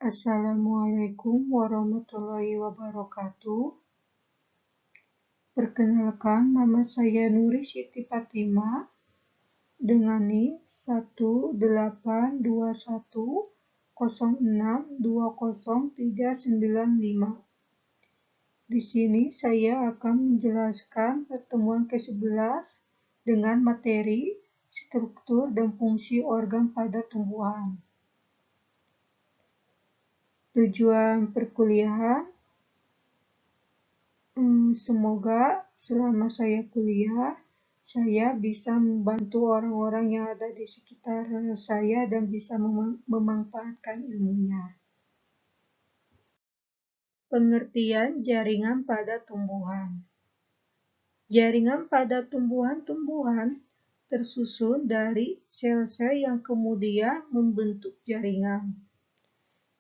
Assalamualaikum warahmatullahi wabarakatuh. Perkenalkan, nama saya Nuri Siti Fatimah dengan NIM 18106203995. Di sini saya akan menjelaskan pertemuan ke-11 dengan materi struktur dan fungsi organ pada tumbuhan. Tujuan perkuliahan, semoga selama saya kuliah, saya bisa membantu orang-orang yang ada di sekitar saya dan bisa memanfaatkan ilmunya. Pengertian jaringan pada tumbuhan. Jaringan pada tumbuhan-tumbuhan tersusun dari sel-sel yang kemudian membentuk jaringan.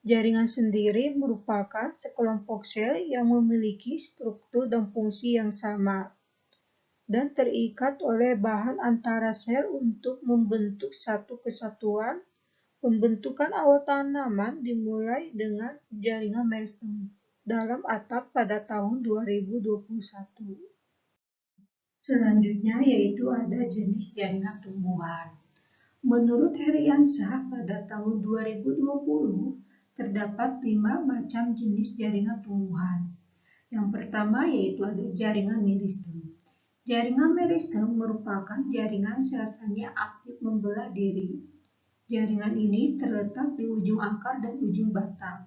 Jaringan sendiri merupakan sekelompok sel yang memiliki struktur dan fungsi yang sama dan terikat oleh bahan antara sel untuk membentuk satu kesatuan. Pembentukan awal tanaman dimulai dengan jaringan meristem dalam atap pada tahun 2021. Selanjutnya yaitu ada jenis jaringan tumbuhan. Menurut Heriansyah pada tahun 2020, terdapat 5 macam jenis jaringan tumbuhan. Yang pertama yaitu ada jaringan meristem. Jaringan meristem merupakan jaringan sel-selnya aktif membelah diri. Jaringan ini terletak di ujung akar dan ujung batang.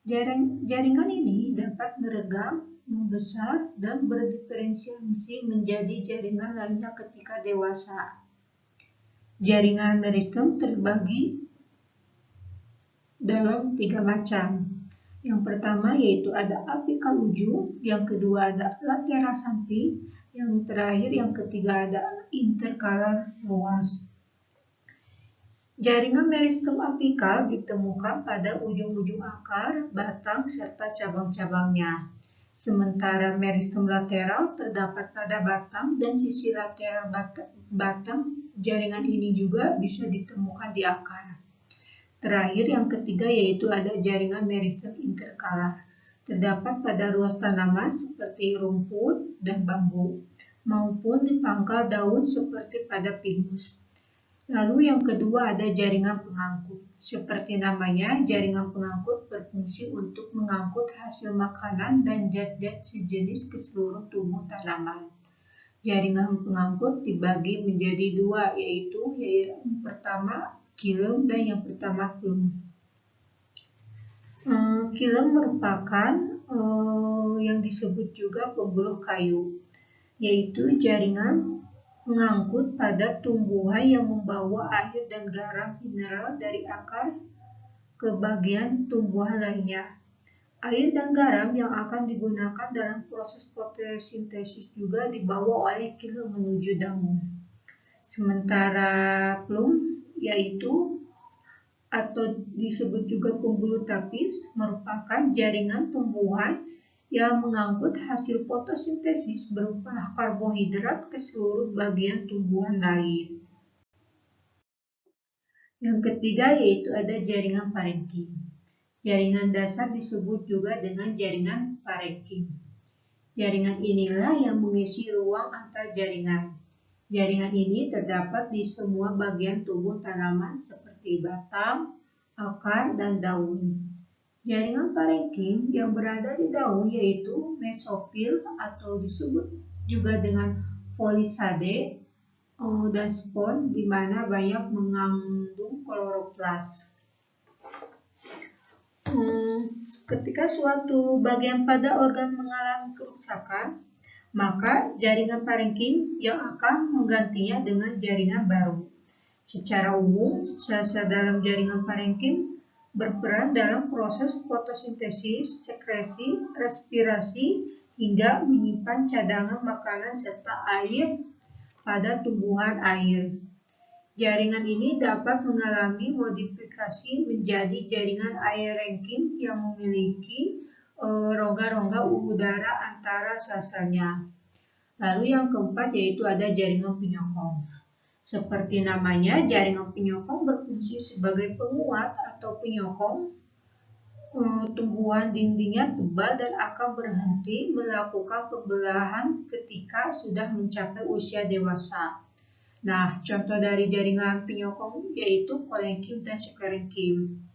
Jaringan ini dapat meregang, membesar, dan berdiferensiasi menjadi jaringan lainnya ketika dewasa. Jaringan meristem terbagi dalam 3 macam. Yang pertama yaitu ada apikal ujung, yang kedua ada lateral samping, yang terakhir yang ketiga ada interkalar luas. Jaringan meristem apikal ditemukan pada ujung-ujung akar, batang, serta cabang-cabangnya. Sementara meristem lateral terdapat pada batang dan sisi lateral batang. Jaringan ini juga bisa ditemukan di akar. Terakhir yang ketiga yaitu ada jaringan meristem interkalar. Terdapat pada ruas tanaman seperti rumput dan bambu, maupun di pangkal daun seperti pada pinus. Lalu yang kedua ada jaringan pengangkut. Seperti namanya, jaringan pengangkut berfungsi untuk mengangkut hasil makanan dan zat-zat sejenis ke seluruh tubuh tanaman. Jaringan pengangkut dibagi menjadi 2, yaitu yang pertama xilem dan yang pertama phloem. Xilem merupakan yang disebut juga pembuluh kayu, yaitu jaringan mengangkut pada tumbuhan yang membawa air dan garam mineral dari akar ke bagian tumbuhan lainnya. Air dan garam yang akan digunakan dalam proses fotosintesis juga dibawa oleh xilem menuju daun. Sementara phloem yaitu atau disebut juga pembuluh tapis merupakan jaringan tumbuhan yang mengangkut hasil fotosintesis berupa karbohidrat ke seluruh bagian tumbuhan lain. Yang ketiga yaitu ada jaringan parenkim. Jaringan dasar disebut juga dengan jaringan parenkim. Jaringan inilah yang mengisi ruang antar jaringan. Jaringan ini terdapat di semua bagian tubuh tanaman seperti batang, akar, dan daun. Jaringan parenkim yang berada di daun yaitu mesofil atau disebut juga dengan folisade dan spon, di mana banyak mengandung kloroplas. Ketika suatu bagian pada organ mengalami kerusakan, maka jaringan parenkim yang akan menggantinya dengan jaringan baru. Secara umum, sel-sel dalam jaringan parenkim berperan dalam proses fotosintesis, sekresi, respirasi, hingga menyimpan cadangan makanan serta air pada tumbuhan air. Jaringan ini dapat mengalami modifikasi menjadi jaringan aerenkim yang memiliki rongga-rongga udara antara sel-selnya. Lalu yang keempat yaitu ada jaringan penyokong. Seperti namanya, jaringan penyokong berfungsi sebagai penguat atau penyokong tumbuhan dindingnya tebal dan akan berhenti melakukan pembelahan ketika sudah mencapai usia dewasa. Nah, contoh dari jaringan penyokong yaitu kolenkim dan sklerenkim.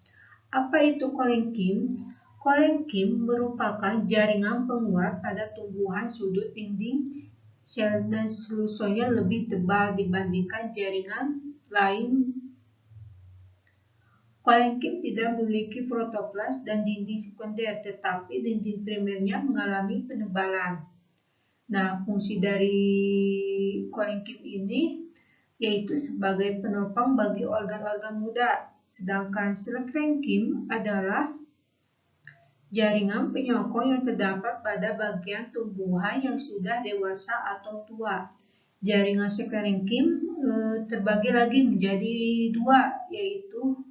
Apa itu kolenkim? Kolenkim merupakan jaringan penguat pada tumbuhan sudut dinding sel dan selusonya lebih tebal dibandingkan jaringan lain. Kolenkim tidak memiliki protoplas dan dinding sekunder, tetapi dinding primernya mengalami penebalan. Nah, fungsi dari kolenkim ini yaitu sebagai penopang bagi organ-organ muda, sedangkan sklerenkim adalah jaringan penyokong yang terdapat pada bagian tumbuhan yang sudah dewasa atau tua. Jaringan sklerenkim terbagi lagi menjadi dua, yaitu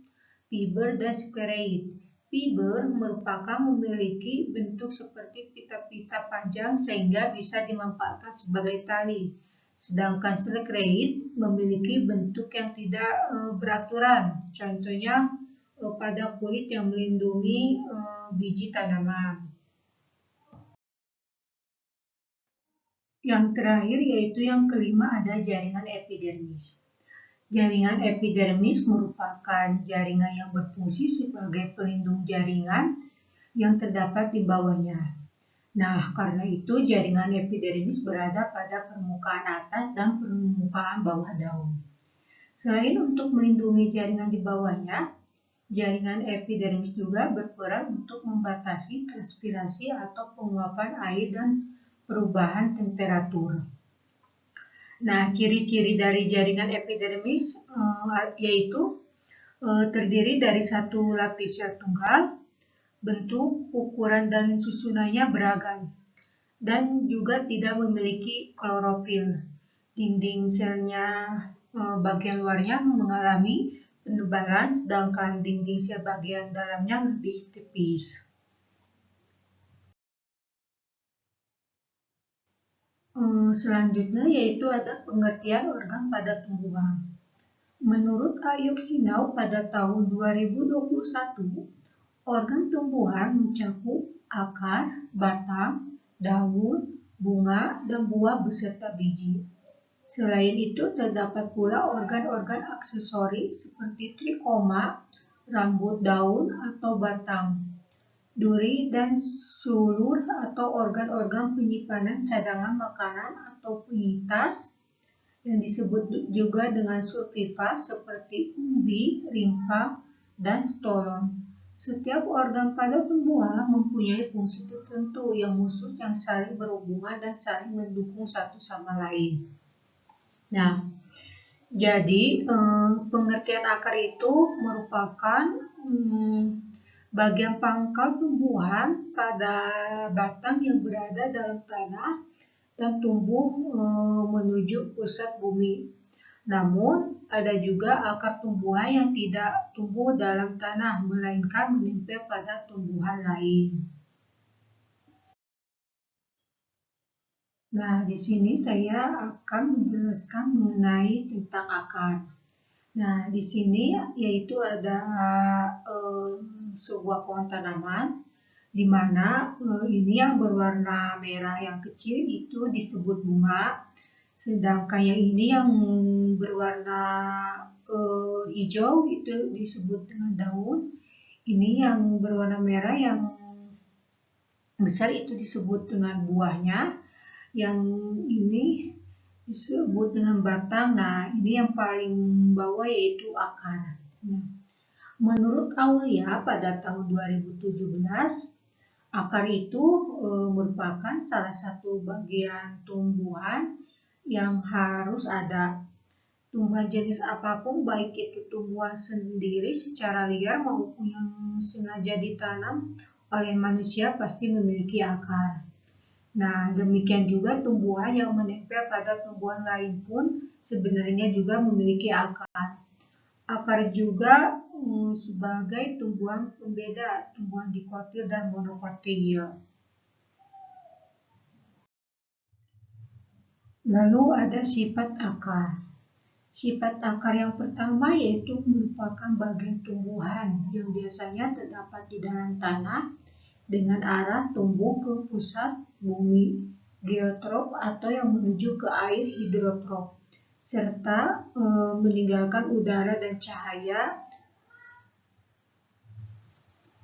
fiber dan sklereid. Fiber merupakan memiliki bentuk seperti pita-pita panjang sehingga bisa dimanfaatkan sebagai tali. Sedangkan sklereid memiliki bentuk yang tidak beraturan. Contohnya pada kulit yang melindungi biji tanaman. Yang terakhir yaitu yang kelima ada jaringan epidermis. Jaringan epidermis merupakan jaringan yang berfungsi sebagai pelindung jaringan yang terdapat di bawahnya. Nah, karena itu jaringan epidermis berada pada permukaan atas dan permukaan bawah daun. Selain untuk melindungi jaringan di bawahnya, jaringan epidermis juga berperan untuk membatasi transpirasi atau penguapan air dan perubahan temperatur. Nah, ciri-ciri dari jaringan epidermis yaitu terdiri dari satu lapis sel tunggal, bentuk, ukuran, dan susunannya beragam, dan juga tidak memiliki klorofil. Dinding selnya bagian luarnya mengalami penebalan, sedangkan dinding sel bagian dalamnya lebih tipis. Selanjutnya yaitu ada pengertian organ pada tumbuhan. Menurut Ayub Sinau pada tahun 2021, organ tumbuhan mencakup akar, batang, daun, bunga, dan buah beserta biji. Selain itu, terdapat pula organ-organ aksesori seperti trikoma, rambut daun atau batang, duri, dan sulur atau organ-organ penyimpanan cadangan makanan atau penyitas yang disebut juga dengan sulfifa seperti umbi, limfa, dan stolon. Setiap organ pada tumbuhan mempunyai fungsi tertentu yang khusus yang saling berhubungan dan saling mendukung satu sama lain. Nah, jadi pengertian akar itu merupakan bagian pangkal tumbuhan pada batang yang berada dalam tanah dan tumbuh menuju pusat bumi. Namun, ada juga akar tumbuhan yang tidak tumbuh dalam tanah, melainkan menempel pada tumbuhan lain. Nah, di sini saya akan menjelaskan mengenai tentang akar. Nah, di sini yaitu ada sebuah pohon tanaman, di mana ini yang berwarna merah yang kecil itu disebut bunga, sedangkan yang ini yang berwarna hijau itu disebut dengan daun. Ini yang berwarna merah yang besar itu disebut dengan buahnya. Yang ini disebut dengan batang. Nah, ini yang paling bawah yaitu akar. Nah, menurut Aulia pada tahun 2017, akar itu merupakan salah satu bagian tumbuhan yang harus ada. Tumbuhan jenis apapun, baik itu tumbuhan sendiri secara liar maupun yang sengaja ditanam oleh manusia, pasti memiliki akar. Nah, demikian juga tumbuhan yang menempel pada tumbuhan lain pun sebenarnya juga memiliki akar. Akar juga sebagai tumbuhan pembeda tumbuhan dikotil dan monokotil. Lalu ada sifat akar. Sifat akar yang pertama yaitu merupakan bagian tumbuhan yang biasanya terdapat di dalam tanah dengan arah tumbuh ke pusat bumi geotrop atau yang menuju ke air hidrotrop, serta meninggalkan udara dan cahaya.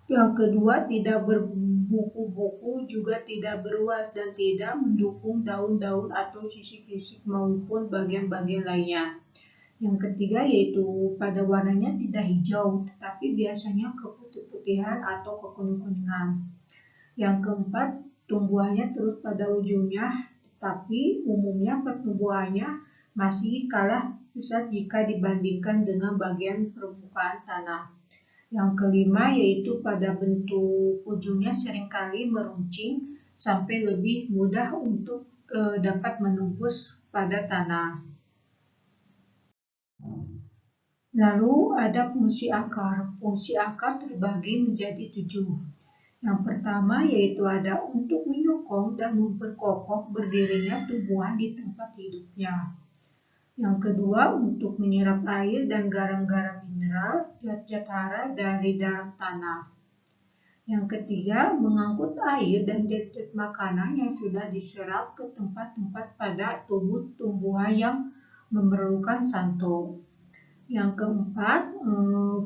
Yang kedua, tidak berbuku-buku, juga tidak beruas dan tidak mendukung daun-daun atau sisik-sisik maupun bagian-bagian lainnya. Yang ketiga yaitu pada warnanya tidak hijau, tetapi biasanya keputih-putihan atau kekuning-kuningan. Yang keempat, tumbuhannya terus pada ujungnya, tetapi umumnya pertumbuhannya masih kalah pesat jika dibandingkan dengan bagian permukaan tanah. Yang kelima yaitu pada bentuk ujungnya seringkali meruncing sampai lebih mudah untuk dapat menembus pada tanah. Lalu ada fungsi akar. Fungsi akar terbagi menjadi 7. Yang pertama yaitu ada untuk menyokong dan memperkokoh berdirinya tumbuhan di tempat hidupnya. Yang kedua untuk menyerap air dan garam-garam mineral, zat-zat hara dari dalam tanah. Yang ketiga mengangkut air dan zat-zat makanan yang sudah diserap ke tempat-tempat pada tubuh tumbuhan yang memerlukan santo. Yang keempat,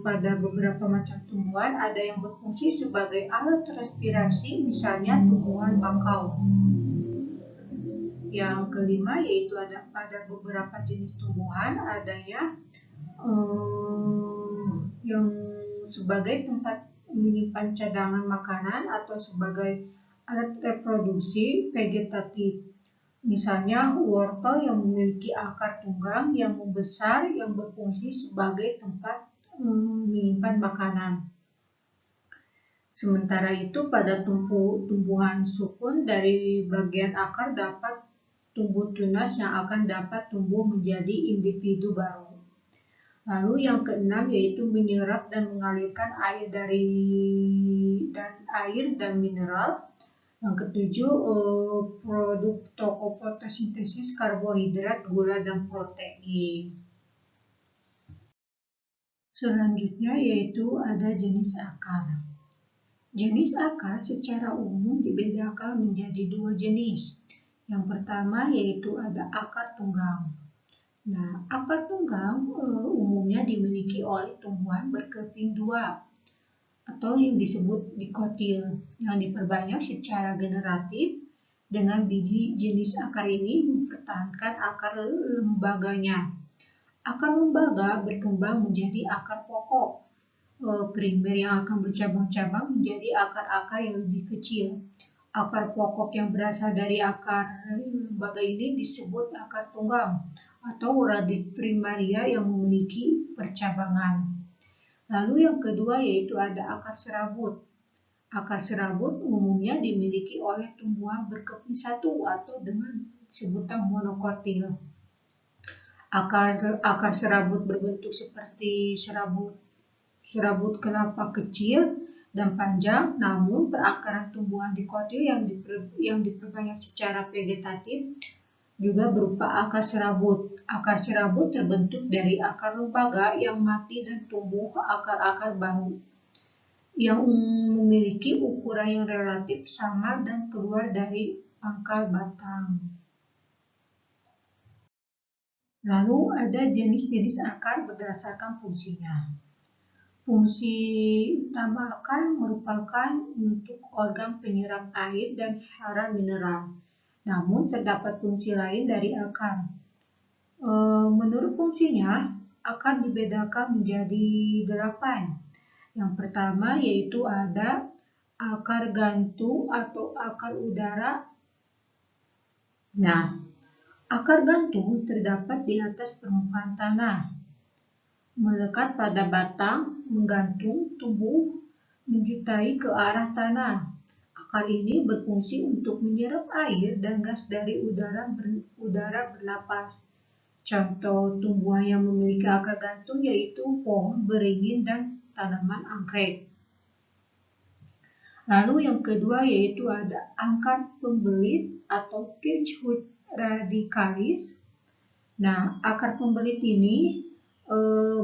pada beberapa macam tumbuhan ada yang berfungsi sebagai alat respirasi, misalnya tumbuhan bakau. Yang kelima yaitu ada pada beberapa jenis tumbuhan adanya yang sebagai tempat menyimpan cadangan makanan atau sebagai alat reproduksi vegetatif. Misalnya wortel yang memiliki akar tunggang yang membesar yang berfungsi sebagai tempat menyimpan makanan. Sementara itu pada tumbuhan sukun dari bagian akar dapat tumbuh tunas yang akan dapat tumbuh menjadi individu baru. Lalu yang keenam yaitu menyerap dan mengalirkan air dan mineral. Yang ketujuh, produk fotosintesis karbohidrat, gula, dan protein. Selanjutnya yaitu ada jenis akar. Jenis akar secara umum dibedakan menjadi 2 jenis. Yang pertama yaitu ada akar tunggang. Nah, akar tunggang umumnya dimiliki oleh tumbuhan berkeping 2 atau yang disebut dikotil, yang diperbanyak secara generatif dengan biji jenis akar ini mempertahankan akar lembaganya. Akar lembaga berkembang menjadi akar pokok primer yang akan bercabang-cabang menjadi akar-akar yang lebih kecil. Akar pokok yang berasal dari akar lembaga ini disebut akar tunggang atau radix primaria yang memiliki percabangan. Lalu yang kedua yaitu ada akar serabut. Akar serabut umumnya dimiliki oleh tumbuhan berkeping 1 atau dengan sebutan monokotil. Akar serabut berbentuk seperti serabut kelapa kecil dan panjang, namun perakaran tumbuhan dikotil yang diperbanyak secara vegetatif juga berupa akar serabut. Akar serabut terbentuk dari akar lembaga yang mati dan tumbuh akar-akar baru yang memiliki ukuran yang relatif sama dan keluar dari pangkal batang. Lalu ada jenis-jenis akar berdasarkan fungsinya. Fungsi utama akar merupakan untuk organ penyerap air dan hara mineral. Namun terdapat fungsi lain dari akar. Menurut fungsinya, akar dibedakan menjadi 8. Yang pertama yaitu ada akar gantung atau akar udara. Nah, akar gantung terdapat di atas permukaan tanah, melekat pada batang, menggantung, tumbuh, menjutai ke arah tanah. Akar ini berfungsi untuk menyerap air dan gas dari udara bernapas. Contoh tumbuhan yang memiliki akar gantung yaitu pohon beringin dan tanaman anggrek. Lalu yang kedua yaitu ada akar pembelit atau Kirchhoff radicalis. Nah, akar pembelit ini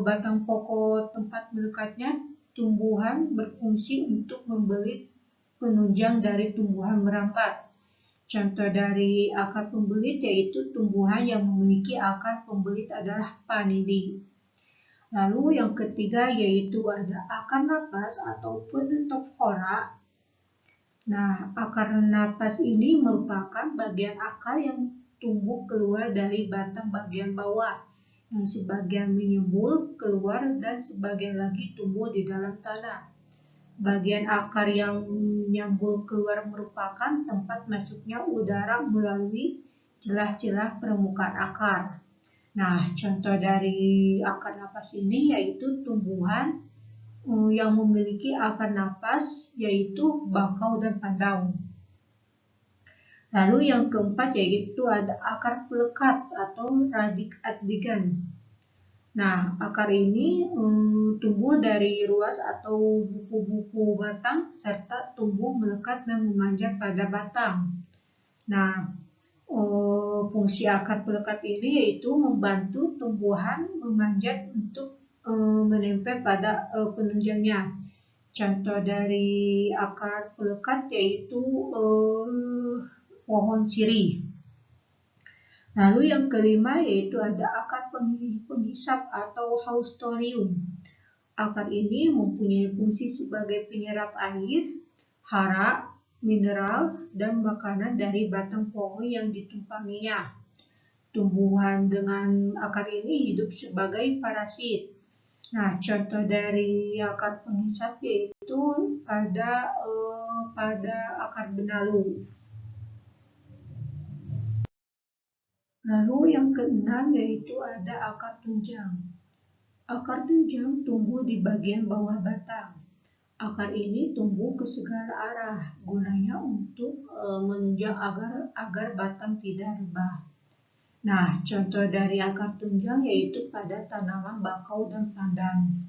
batang pokok tempat melekatnya tumbuhan berfungsi untuk membelit penunjang dari tumbuhan merambat. Contoh dari akar pembelit yaitu tumbuhan yang memiliki akar pembelit adalah panili. Lalu yang ketiga yaitu ada akar napas atau penutup hora. Nah, akar napas ini merupakan bagian akar yang tumbuh keluar dari batang bagian bawah, yang sebagian menyembul keluar dan sebagian lagi tumbuh di dalam tanah. Bagian akar yang menyembul keluar merupakan tempat masuknya udara melalui celah-celah permukaan akar. Nah, contoh dari akar napas ini yaitu tumbuhan yang memiliki akar napas yaitu bakau dan pandau. Lalu yang keempat yaitu ada akar pelekat atau radik addigan. Nah, akar ini tumbuh dari ruas atau buku-buku batang serta tumbuh melekat dan memanjat pada batang. Nah, fungsi akar pelekat ini yaitu membantu tumbuhan memanjat untuk menempel pada penunjangnya. Contoh dari akar pelekat yaitu pohon sirih. Lalu yang kelima yaitu ada akar penghisap atau haustorium. Akar ini mempunyai fungsi sebagai penyerap air, hara, mineral, dan makanan dari batang pohon yang ditumpanginya. Tumbuhan dengan akar ini hidup sebagai parasit. Nah, contoh dari akar penghisap yaitu pada akar benalu. Lalu yang keenam yaitu ada akar tunjang. Akar tunjang tumbuh di bagian bawah batang. Akar ini tumbuh ke segala arah, gunanya untuk menunjang agar batang tidak rebah. Nah, contoh dari akar tunjang yaitu pada tanaman bakau dan pandan.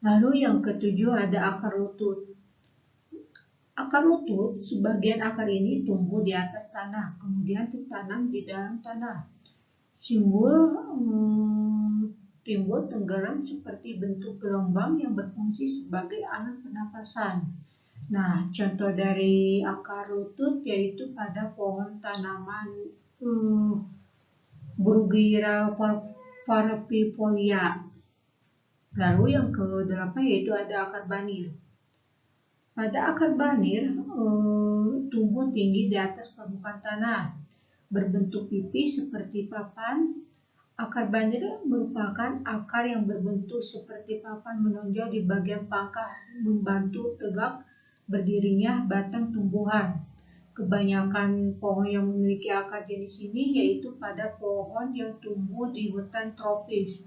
Lalu yang ketujuh ada akar lutut. Akar lutut, sebagian akar ini tumbuh di atas tanah, kemudian ditanam di dalam tanah. Timbul tenggelam seperti bentuk gelombang yang berfungsi sebagai alat pernapasan. Nah, contoh dari akar lutut yaitu pada pohon tanaman Bruguiera parvifolia. Lalu yang ke-8 yaitu ada akar banir. Pada akar banir tumbuh tinggi di atas permukaan tanah, berbentuk pipih seperti papan. Akar banir merupakan akar yang berbentuk seperti papan menonjol di bagian pangkal, membantu tegak berdirinya batang tumbuhan. Kebanyakan pohon yang memiliki akar jenis ini yaitu pada pohon yang tumbuh di hutan tropis.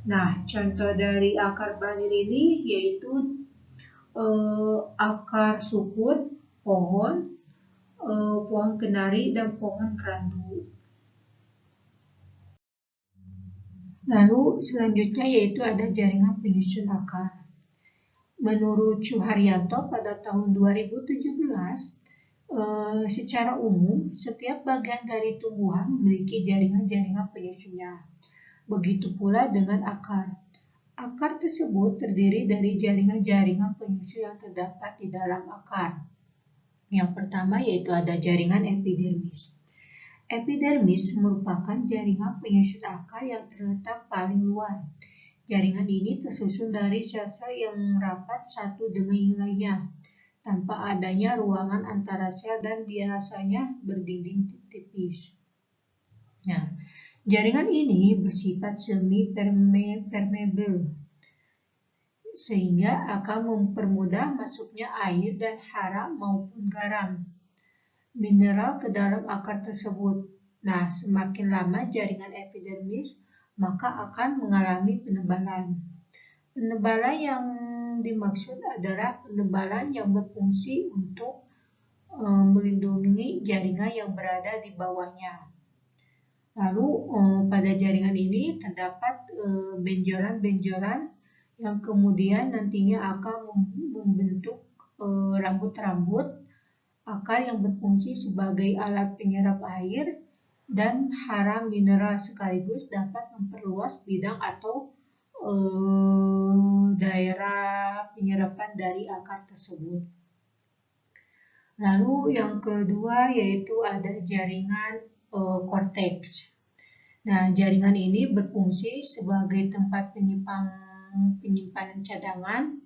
Nah, contoh dari akar banir ini yaitu akar sukut, pohon kenari, dan pohon randu. Lalu selanjutnya yaitu ada jaringan penyusun akar. Menurut Suharyanto pada tahun 2017, secara umum setiap bagian dari tumbuhan memiliki jaringan-jaringan penyusunnya. Begitu pula dengan akar. Akar tersebut terdiri dari jaringan-jaringan penyusun yang terdapat di dalam akar. Yang pertama yaitu ada jaringan epidermis. Epidermis merupakan jaringan penyusun akar yang terletak paling luar. Jaringan ini tersusun dari sel-sel yang rapat satu dengan yang lainnya, tanpa adanya ruangan antara sel dan biasanya berdinding tipis. Nah, jaringan ini bersifat semi-permeable, sehingga akan mempermudah masuknya air dan hara maupun garam, mineral ke dalam akar tersebut. Nah, semakin lama jaringan epidermis, maka akan mengalami penebalan. Penebalan yang dimaksud adalah penebalan yang berfungsi untuk melindungi jaringan yang berada di bawahnya. Lalu pada jaringan ini terdapat benjolan-benjolan yang kemudian nantinya akan membentuk rambut-rambut akar yang berfungsi sebagai alat penyerap air, dan hara mineral, sekaligus dapat memperluas bidang atau daerah penyerapan dari akar tersebut. Lalu yang kedua yaitu ada jaringan korteks. Nah, jaringan ini berfungsi sebagai tempat penyimpanan cadangan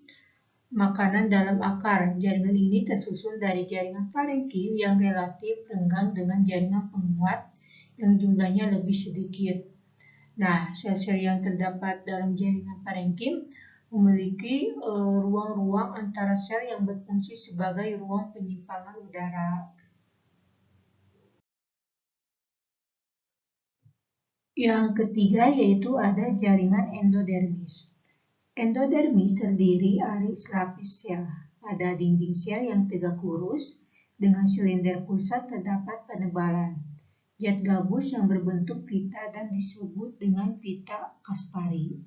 makanan dalam akar. Jaringan ini tersusun dari jaringan parenkim yang relatif renggang dengan jaringan penguat yang jumlahnya lebih sedikit. Nah, sel-sel yang terdapat dalam jaringan parenkim memiliki ruang-ruang antara sel yang berfungsi sebagai ruang penyimpanan udara. Yang ketiga yaitu ada jaringan endodermis. Endodermis terdiri dari selapis sel. Pada dinding sel yang tegak lurus dengan silinder pusat terdapat penebalan zat gabus yang berbentuk pita dan disebut dengan pita Kaspari.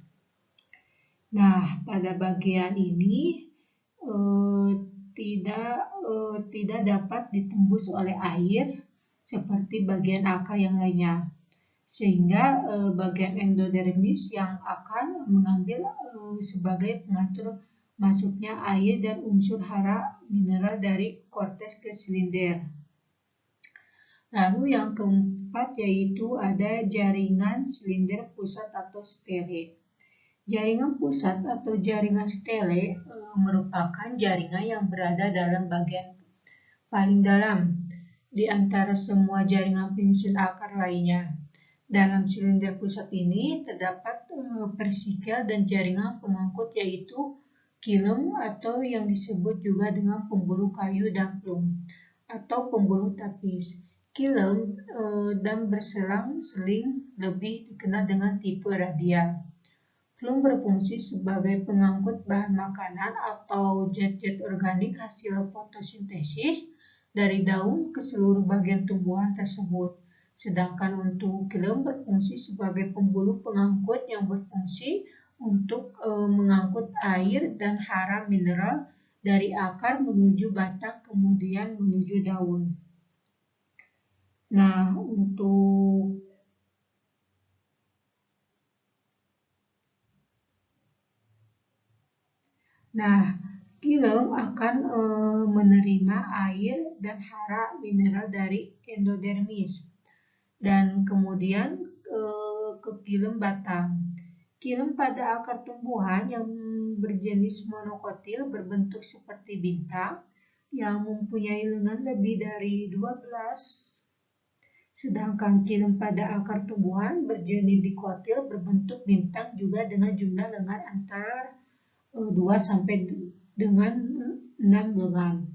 Nah, pada bagian ini tidak dapat ditembus oleh air seperti bagian akar yang lainnya, sehingga bagian endodermis yang akan mengambil sebagai pengatur masuknya air dan unsur hara mineral dari korteks ke silinder. Lalu yang keempat yaitu ada jaringan silinder pusat atau stele. Jaringan pusat atau jaringan stele merupakan jaringan yang berada dalam bagian paling dalam di antara semua jaringan penyusun akar lainnya. Dalam silinder pusat ini terdapat persikel dan jaringan pengangkut yaitu kilem atau yang disebut juga dengan pembuluh kayu dan plum atau pembuluh tapis. Kilem dan berselang-seling lebih dikenal dengan tipe radial. Plum berfungsi sebagai pengangkut bahan makanan atau zat-zat organik hasil fotosintesis dari daun ke seluruh bagian tumbuhan tersebut. Sedangkan untuk kilem berfungsi sebagai pembuluh pengangkut yang berfungsi untuk mengangkut air dan hara mineral dari akar menuju batang kemudian menuju daun. Nah, kilem akan menerima air dan hara mineral dari endodermis dan kemudian ke kilem batang. Kilem pada akar tumbuhan yang berjenis monokotil berbentuk seperti bintang yang mempunyai lengan lebih dari 12. Sedangkan kilem pada akar tumbuhan berjenis dikotil berbentuk bintang juga dengan jumlah lengan antara 2 sampai dengan 6 lengan.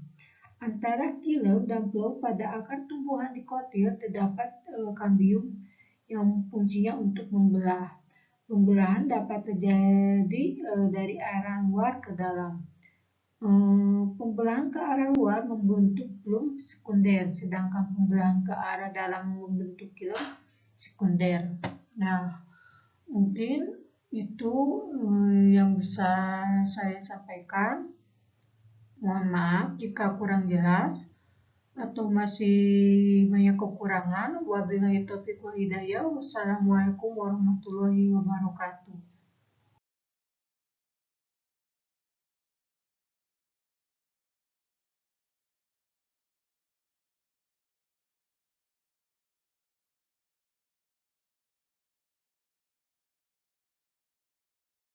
Antara kilem dan plum pada akar tumbuhan dikotil terdapat kambium yang fungsinya untuk membelah. Pembelahan dapat terjadi dari arah luar ke dalam. Pembelahan ke arah luar membentuk plum sekunder, sedangkan pembelahan ke arah dalam membentuk kilem sekunder. Nah, mungkin itu yang bisa saya sampaikan. Mohon maaf jika kurang jelas atau masih banyak kekurangan. Wabillahi taufiq wal hidayah. Wassalamualaikum warahmatullahi wabarakatuh.